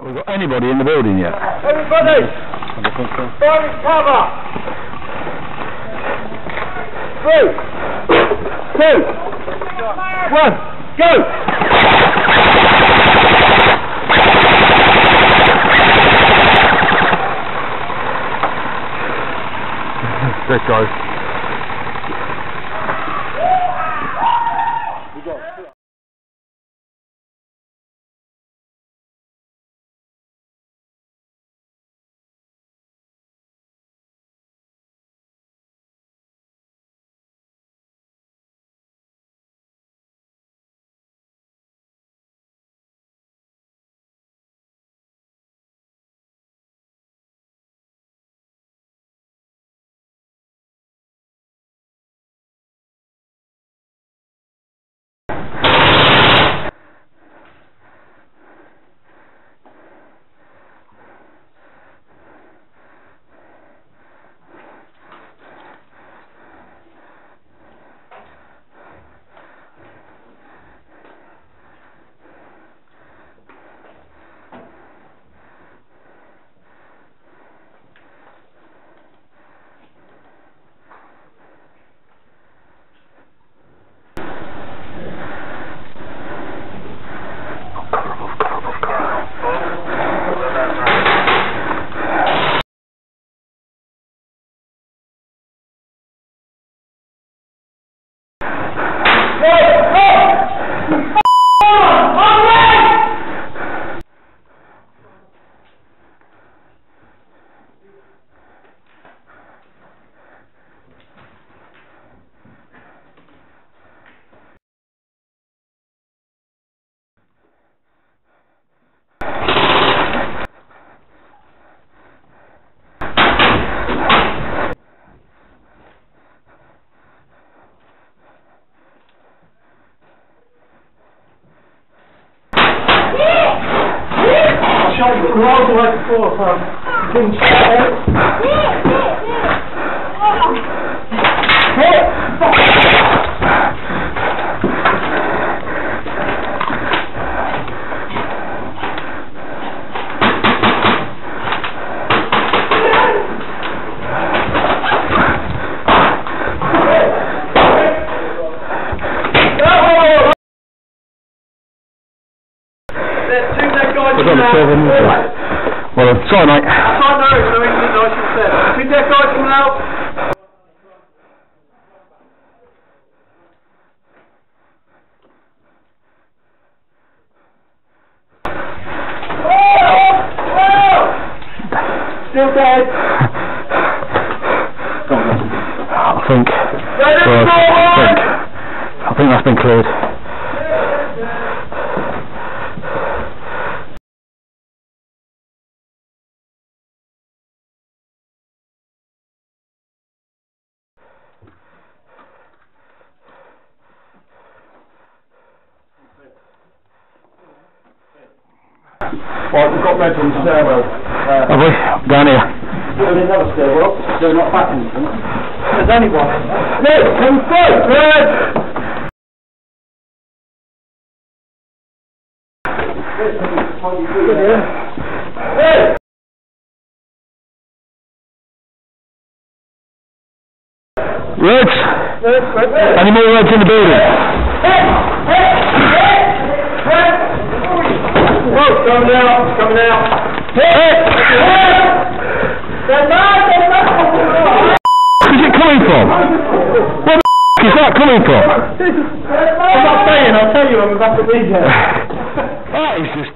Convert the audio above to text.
We've got anybody in the building yet? Everybody! Find cover! 3, 2, 1, go! There it goes. Right away before, so didn't Well, sorry mate. I can't know, so it's nice and said. Two dead guys coming out. Still dead. I think that's been cleared. Right, we've got reds on the stairwell. Have we? Down here. There's another stairwell, so not back in them. There's only one. Red, come through! Red! Red! Reds! Any more reds in the building? Oh, coming out, coming out. Where's it coming from? Where the is that coming from? I'm not saying, I'll tell you when we're back at weekend. That is just